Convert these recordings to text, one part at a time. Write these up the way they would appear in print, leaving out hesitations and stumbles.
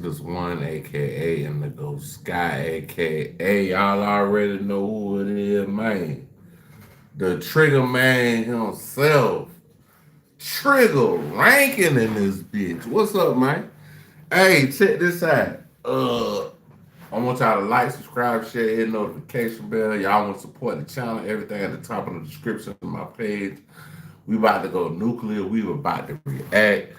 This one, aka INDIGOSKEYE, aka y'all already know who it is, man. The Trigger Man himself, Trigger ranking in this bitch. What's up, man? Hey, check this out. I want y'all to like, subscribe, share, hit notification bell. Y'all want to support the channel, everything at the top of the description of my page. We about to go nuclear. We about to react.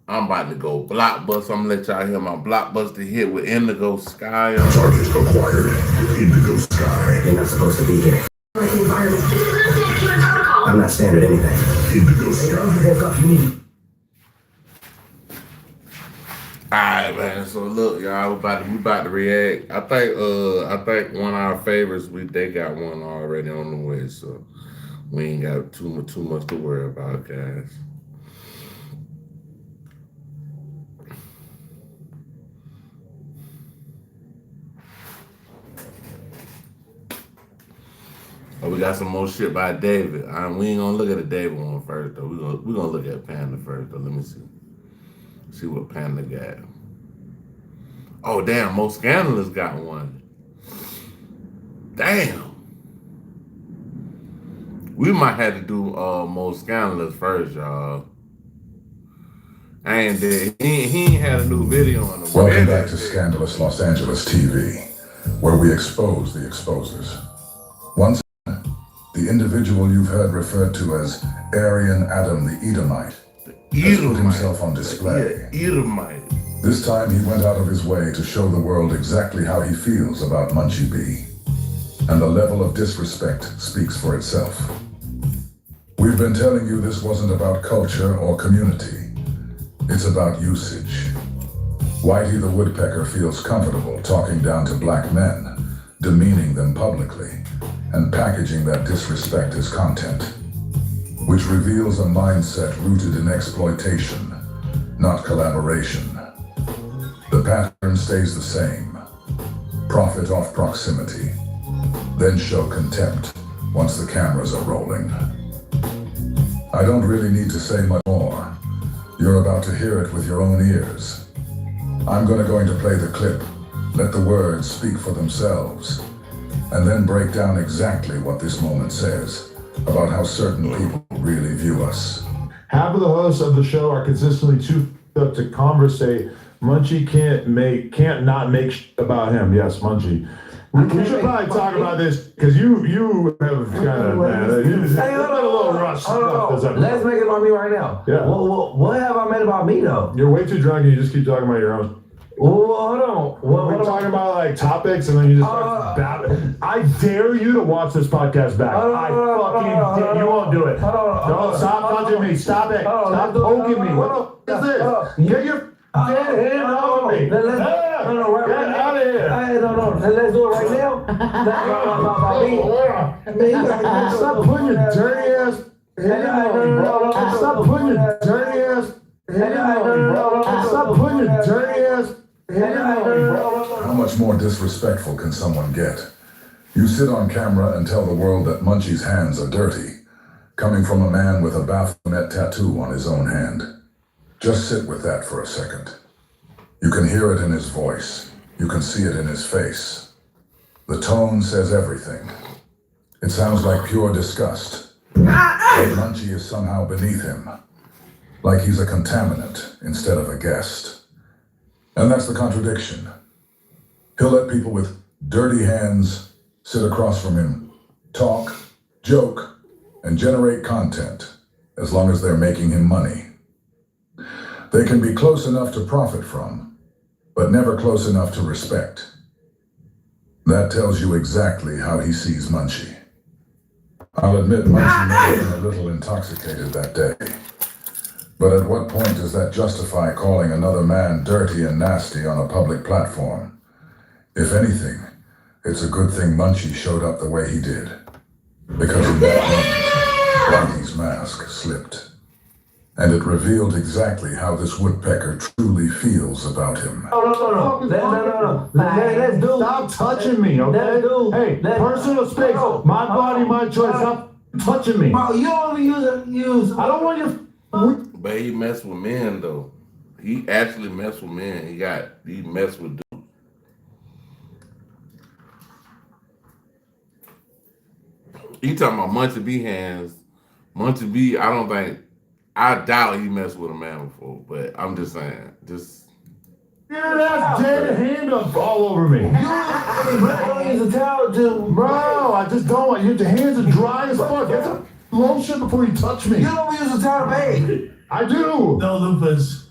I'm about to go blockbuster. I'm gonna let y'all hear my blockbuster hit with Indigo Sky. Target acquired. Indigo Sky. You're not supposed to be here. I'm not standard anything. Indigo Sky. Alright, man. So look, y'all, we about to react. I think one of our favorites, they got one already on the way, so we ain't got too much to worry about, guys. Oh, we got some more shit by David. We ain't gonna look at the David one first though. We gonna look at Panda first though. Let me see. See what Panda got. Oh damn, Most Scandalous got one. Damn. We might have to do Most Scandalous first, y'all. And he ain't had a new video on the way. Welcome back to Scandalous Los Angeles TV, where we expose the exposers. Once the individual you've heard referred to as Aryan Adam the Edomite has put himself on display. Yeah, Edomite. This time he went out of his way to show the world exactly how he feels about Munchie B. And the level of disrespect speaks for itself. We've been telling you this wasn't about culture or community. It's about usage. Whitey the Woodpecker feels comfortable talking down to black men, demeaning them publicly, and packaging that disrespect as content, which reveals a mindset rooted in exploitation, not collaboration. The pattern stays the same. Profit off proximity, then show contempt once the cameras are rolling. I don't really need to say much more. You're about to hear it with your own ears. I'm going to play the clip, let the words speak for themselves, and then break down exactly what this moment says about how certain people really view us. Half of the hosts of the show are consistently too up to conversate. Munchie can't not make about him. Yes, Munchie. We should probably talk about this because you have kind of Hey, hold on, a little rush. Let's make it about me right now. Yeah. What have I made about me though? You're way too drunk and you just keep talking about your own. Well, hold on. We're talking about like topics and then you just start babbling. I dare you to watch this podcast back. I fucking dare. You won't do it. Don't stop touching me. Stop it. Stop poking me. What the fuck is this? Get your dead hand off of me. Get out of here. No. Let's do it right now. Stop putting your dirty ass hand on me, bro. Stop putting your dirty ass hand on me, bro. Stop putting your dirty ass hand on me, bro. How much more disrespectful can someone get? You sit on camera and tell the world that Munchie's hands are dirty, coming from a man with a Baphomet tattoo on his own hand. Just sit with that for a second. You can hear it in his voice. You can see it in his face. The tone says everything. It sounds like pure disgust. But Munchie is somehow beneath him, like he's a contaminant instead of a guest. And that's the contradiction. He'll let people with dirty hands sit across from him, talk, joke, and generate content, as long as they're making him money. They can be close enough to profit from, but never close enough to respect. That tells you exactly how he sees Munchie. I'll admit Munchie may have been a little intoxicated that day. But at what point does that justify calling another man dirty and nasty on a public platform? If anything, it's a good thing Munchie showed up the way he did. Because in that moment, Whitey's mask slipped. And it revealed exactly how this woodpecker truly feels about him. No. Let's do. Stop touching me, okay? Hey, personal space. My body, my choice. Stop touching me. Bro, you only use. I don't want your. But he mess with men though. He actually messed with men. He messed with dudes. He talking about Munchie B hands. Munchie B, I doubt he messed with a man before, but I'm just saying, Yeah, that's dead hand up all over me. I don't use a towel, dude. Bro, I just don't want your hands are dry as fuck. Get some lotion before you touch me. You don't use a towel to bathe. I do. No, Lupus.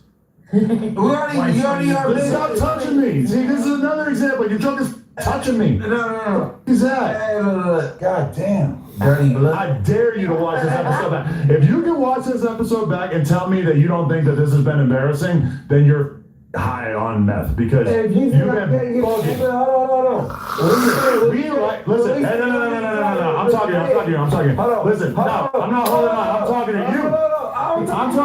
You already Stop touching me. See, this is another example. Your drunk is touching me. No. What is that? Hey, look. God damn. Dirty blood. I dare you to watch this episode back. If you can watch this episode back and tell me that you don't think that this has been embarrassing, then you're high on meth because If you you've feel been like bugging. hold on. Be like, listen, hey, no. I'm talking. Listen, no, I'm not holding on. I'm talking to you. I'm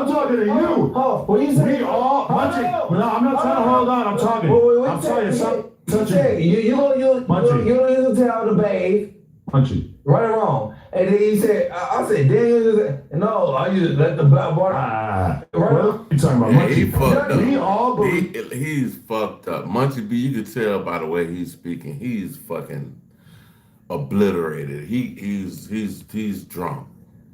talking to you. Oh, what you say? We all, Munchie. No, I'm not trying to hold on. I'm talking. I'm telling you something. You don't use a towel to bathe. Munchie. Right or wrong. And then he said, I said, damn, you use it. No, I use let the black water. What are you talking about? Yeah, Munchie? he fucked up. We all believe. He's fucked up. Munchie B, you can tell by the way he's speaking. He's fucking obliterated. He's drunk.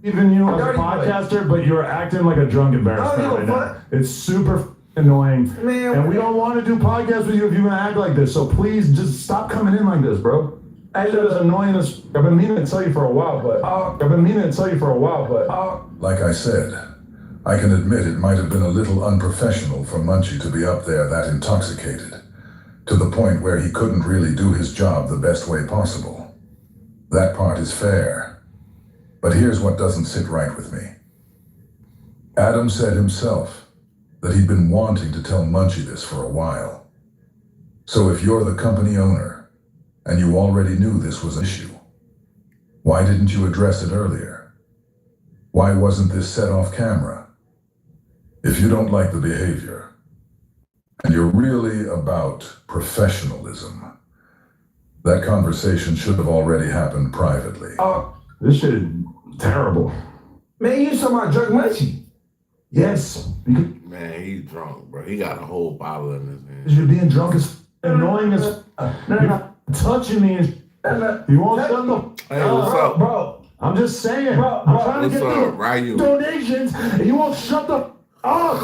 Even you as a podcaster, but you're acting like a drunk embarrassment right now. It's super annoying. Man, and we don't want to do podcasts with you if you're going to act like this. So please just stop coming in like this, bro. That shit is annoying as I've been meaning to tell you for a while, but Like I said, I can admit it might have been a little unprofessional for Munchie to be up there that intoxicated, to the point where he couldn't really do his job the best way possible. That part is fair. But here's what doesn't sit right with me. Adam said himself that he'd been wanting to tell Munchie this for a while. So if you're the company owner, and you already knew this was an issue, why didn't you address it earlier? Why wasn't this set off camera? If you don't like the behavior, and you're really about professionalism, that conversation should have already happened privately. this shit is terrible. Man, you talking about drunk Munchie. Yes. Man, he's drunk, bro. He got a whole bottle in his hand. You're being drunk is annoying as you're touching me and you won't shut the Hey, what's up? Bro. I'm just saying. I'm trying to What's get up, through Ryu? donations and you won't shut the up.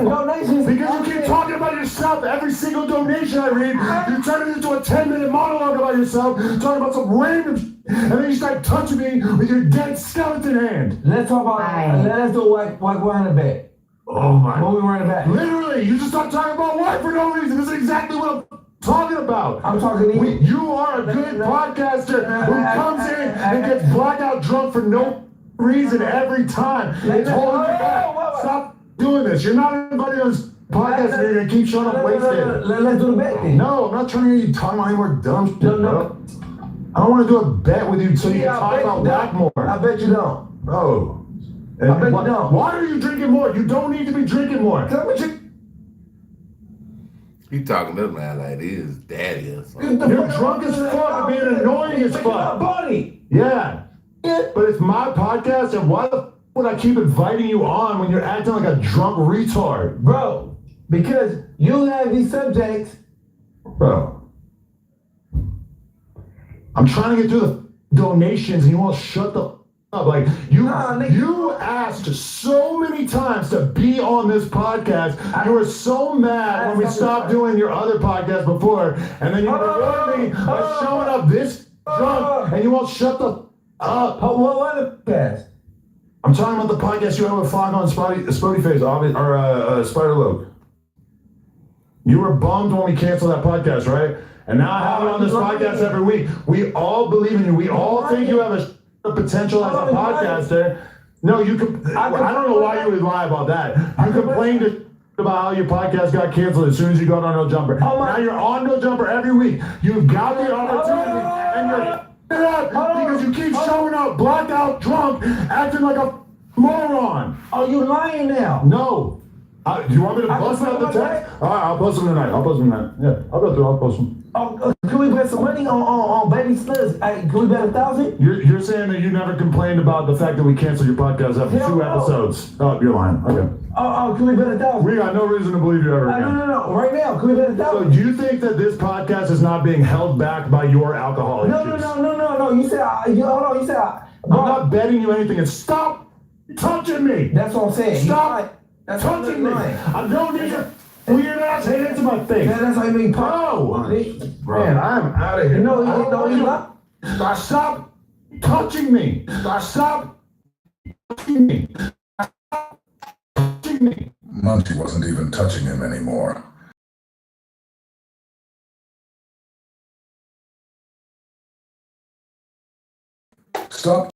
Donations. Because you keep talking about yourself. Every single donation I read, you turn it into a 10-minute monologue about yourself, talking about some random and then you start touching me with your dead skeleton hand. Let's talk about let's do white behind the bed. Oh my. When we run it back. Literally, you just start talking about white for no reason. This is exactly what I'm talking about. I'm talking to you. You are a good podcaster who comes in and gets blackout drunk for no reason every time. It's holding you back. Stop doing this. You're not anybody on this podcast and you're going to keep showing up wasted. Let's do the bet then. No, I'm not trying to hear you talk about any more dumb shit, No. bro. I don't want to do a bet with you so you can talk about black more. I bet you don't. Oh. I bet you don't. Why are you drinking more? You don't need to be drinking more. He talking to this man like he is daddy or something. You're drunk as fuck and being annoying as fuck. Buddy. Yeah. But it's my podcast, and why the f would I keep inviting you on when you're acting like a drunk retard? Bro, because you have these subjects. Bro. I'm trying to get through the donations and you won't shut the f up. Like, you asked so many times to be on this podcast. You were so mad when we stopped doing your other podcast before, and then you rewarded me by showing up this drunk, and you won't shut the f up. What other podcast? I'm talking about the podcast you have with Fog on Spotty Face, or Spider Loke. You were bummed when we canceled that podcast, right? And now I have it on this podcast every week. We all believe in you. We all think you have a potential as a podcaster. No, you could. I don't know why you would lie about that. You complained about how your podcast got canceled as soon as you got on No Jumper. Now you're on No Jumper every week. You've got the opportunity, and you're up because you keep showing up blackout drunk, acting like a moron. Are you lying now? No. Do you want me to post out the text? All right, I'll post them tonight. Yeah, I'll go through. I'll post them. Can we bet some money on Baby Studs? Can we bet 1,000? You're saying that you never complained about the fact that we canceled your podcast after 2 episodes. Oh, you're lying. Okay. Can we bet 1,000? We got no reason to believe you ever again. No. Right now, can we bet 1,000? So do you think that this podcast is not being held back by your alcohol issues? No. You said, hold on. You said, I'm not betting you anything. And stop touching me. That's what I'm saying. Stop touching me. I don't need your weird ass hands in my face. That's how you mean bro. Man, I'm out of here. Stop touching me. Stop touching me. Stop touching me. Munchie wasn't even touching him anymore. Stop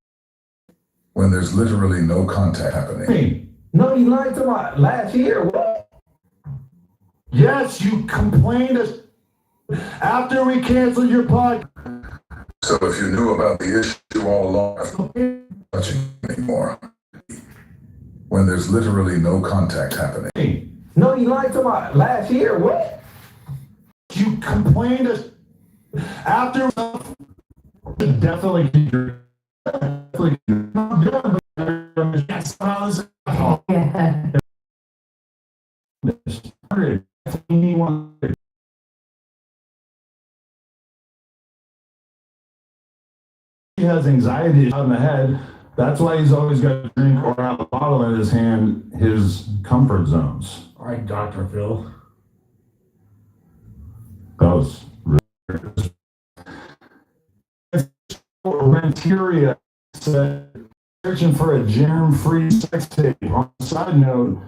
when there's literally no contact happening. No, you lied to my last year. What? Yes, you complained after we canceled your podcast. So if you knew about the issue all along, touching anymore. When there's literally no contact happening. No, you lied to my last year. What? You complained after definitely. He has anxiety on the head. That's why he's always got to drink or have a bottle in his hand, his comfort zones. All right, Dr. Phil. That was really Renteria said, searching for a germ-free sex tape. On a side note,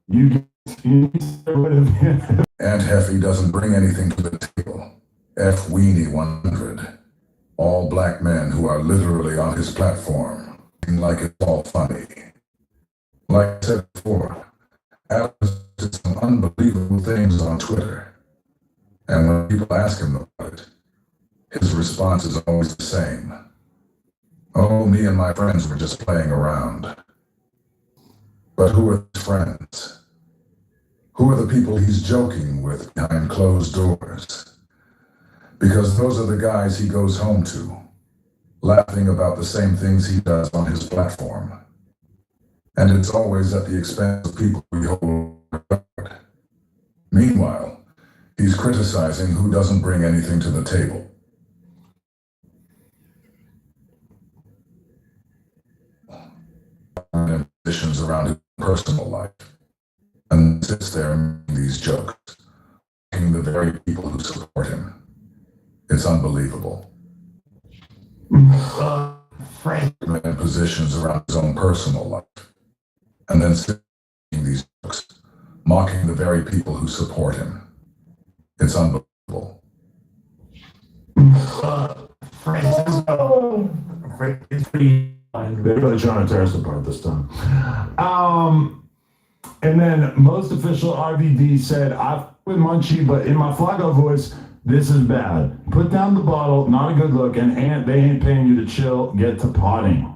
you need to get rid of him. Aunt Heffy doesn't bring anything to the table. F. Weenie 100. All black men who are literally on his platform, like it's all funny. Like I said before, Adam did some unbelievable things on Twitter. And when people ask him about it, his response is always the same. Oh, me and my friends were just playing around. But who are his friends? Who are the people he's joking with behind closed doors? Because those are the guys he goes home to, laughing about the same things he does on his platform. And it's always at the expense of people we hold regard. Meanwhile, he's criticizing who doesn't bring anything to the table. And positions around his personal life, and sits there making these jokes, mocking the very people who support him. It's unbelievable. And positions around his own personal life, and then sits making these jokes, mocking the very people who support him. It's unbelievable. They're really trying to tear us apart this time. And then most official RVD said, "I'm with Munchie, but in my Flago voice, this is bad. Put down the bottle, not a good look, and they ain't paying you to chill, get to potting."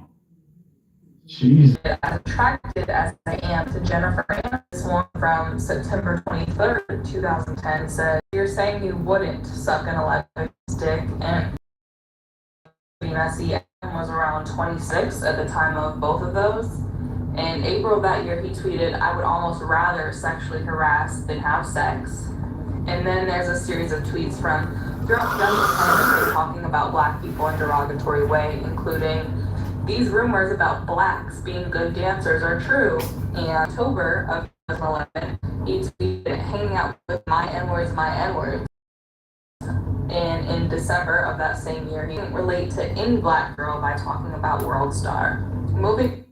Jeez. As attracted as I am to Jennifer Aniston. This one from September 23rd, 2010 said, "You're saying you wouldn't suck an electric stick and be messy." Adam was around 26 at the time of both of those. In April of that year, he tweeted, "I would almost rather sexually harass than have sex." And then there's a series of tweets from throughout 2010 talking about black people in a derogatory way, including, "These rumors about blacks being good dancers are true." In October of 2011, he tweeted, "Hanging out with my N-words, my N-words." And in December of that same year, he didn't relate to any black girl by talking about World Star. Moving.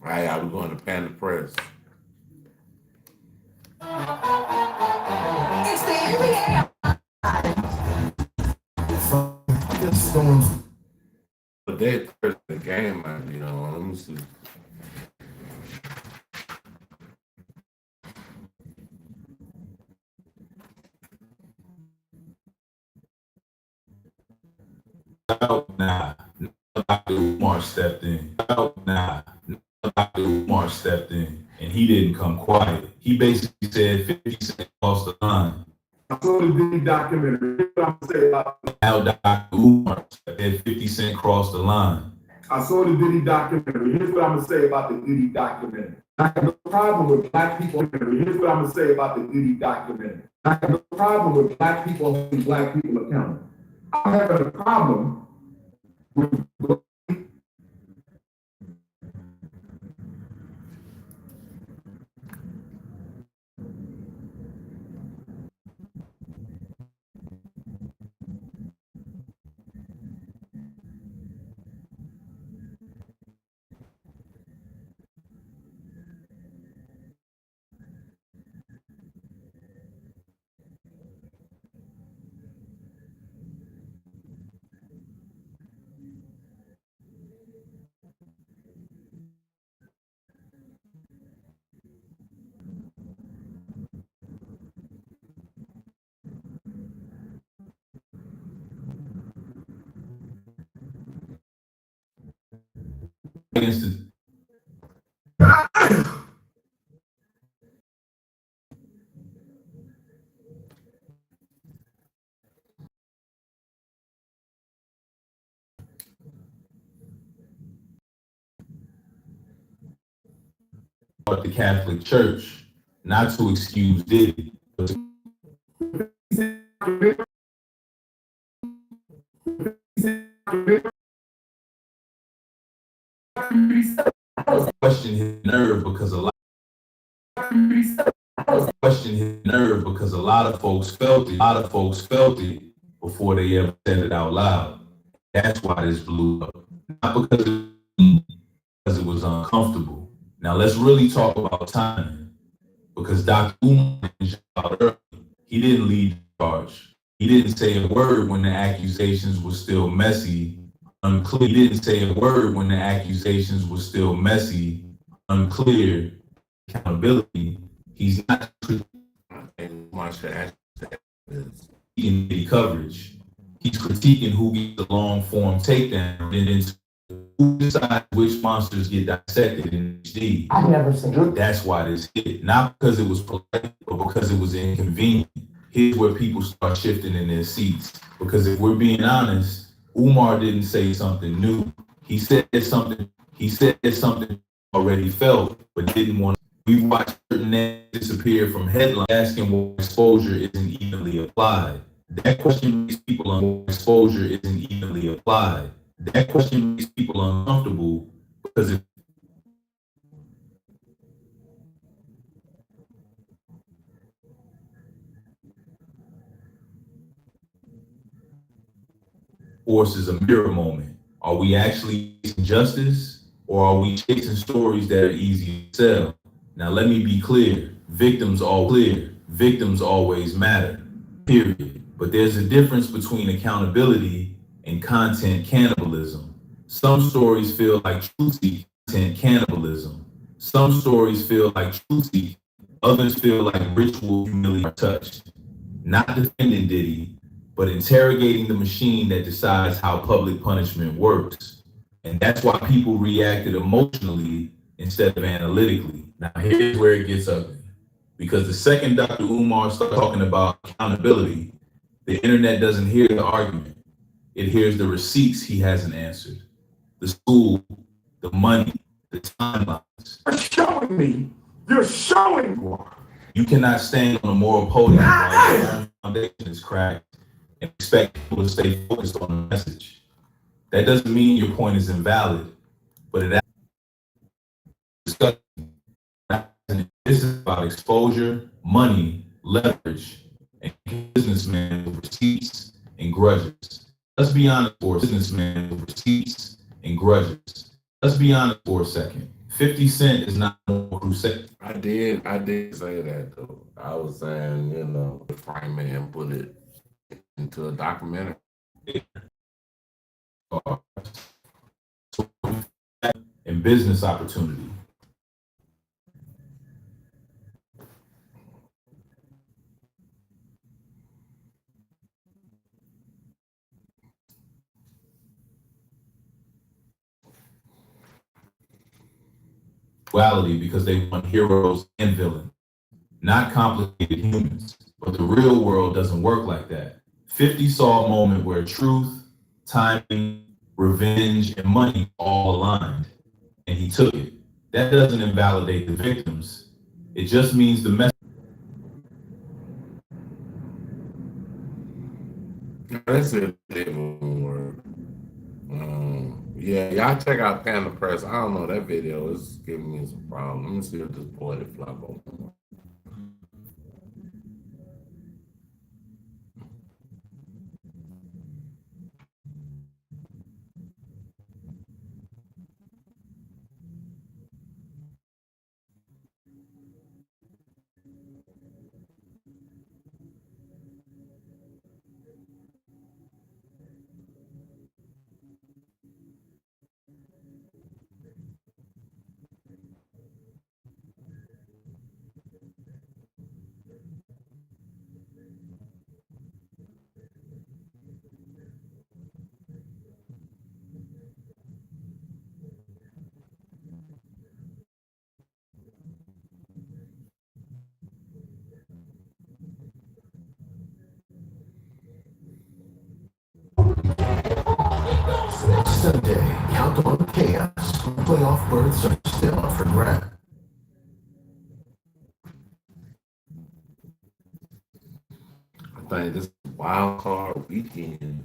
All right, y'all, we're going to Panda Press. It's the NBA. But they press the game out, let me see. Nah, Dr. Umar stepped in. Nah, Dr. Umar stepped in, and he didn't come quiet. He basically said 50 Cent crossed the line. I saw the Diddy documentary. Here's what I'm gonna say about Now Dr. Umar said 50 Cent crossed the line. I saw the Diddy documentary. Here's what I'm gonna say about the Diddy documentary. I have no problem with black people. Here's what I'm gonna say about the Diddy documentary. I have no problem with black people holding black people accountable. I have a problem with Against the Catholic Church, not to excuse Diddy, but to question his nerve because a lot of folks felt it. A lot of folks felt it before they ever said it out loud. That's why this blew up. Not because it was uncomfortable. Now let's really talk about timing. Because Dr. Umar didn't shout early. He didn't lead the charge. He didn't say a word when the accusations were still messy, unclear. He didn't say a word when the accusations were still messy, unclear. Accountability. He's not critiquing the coverage. He's critiquing who gets the long form takedown and then who decides which monsters get dissected in HD. I've never seen it. That's why this hit. Not because it was polite, but because it was inconvenient. Here's where people start shifting in their seats. Because if we're being honest, Umar didn't say something new. He said something already felt, but didn't want to. We watched certain names disappear from headlines asking why exposure isn't evenly applied. That question makes people exposure isn't evenly applied. That question makes people uncomfortable because it forces a mirror moment. Are we actually chasing justice or are we chasing stories that are easy to sell? Now let me be clear. Victims always matter, period. But there's a difference between accountability and content cannibalism. Some stories feel like truth-seeking content cannibalism. Some stories feel like truth-seeking. Others feel like ritual humility are touched. Not defending Diddy, but interrogating the machine that decides how public punishment works. And that's why people reacted emotionally instead of analytically. Now here's where it gets ugly. Because the second Dr. Umar starts talking about accountability, the internet doesn't hear the argument. It hears the receipts he hasn't answered. The school, the money, the timelines. You're showing me. You're showing me. You cannot stand on a moral podium while your own foundation is cracked and expect people to stay focused on the message. That doesn't mean your point is invalid, but it discussion. This is about exposure, money, leverage, and businessmen with receipts and grudges. Let's be honest for a businessman with receipts and grudges. Let's be honest for a second. 50 Cent is not no crusade. I did say that though. I was saying, frame it and put it into a documentary. And business opportunity. duality because they want heroes and villains, not complicated humans. But the real world doesn't work like that. 50 saw a moment where truth, timing, revenge, and money all aligned, and he took it. That doesn't invalidate the victims. It just means the message. That's it. Yeah, y'all check out Panda Press. I don't know, that video is giving me some problems. Let me see if this boy that fly over. Sunday, countdown chaos. Playoff berths are still up for grabs. I think this is wild card weekend.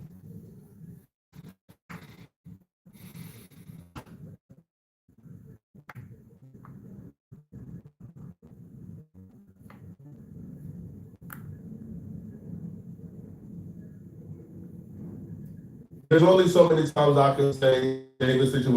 There's only so many times I can say David situation.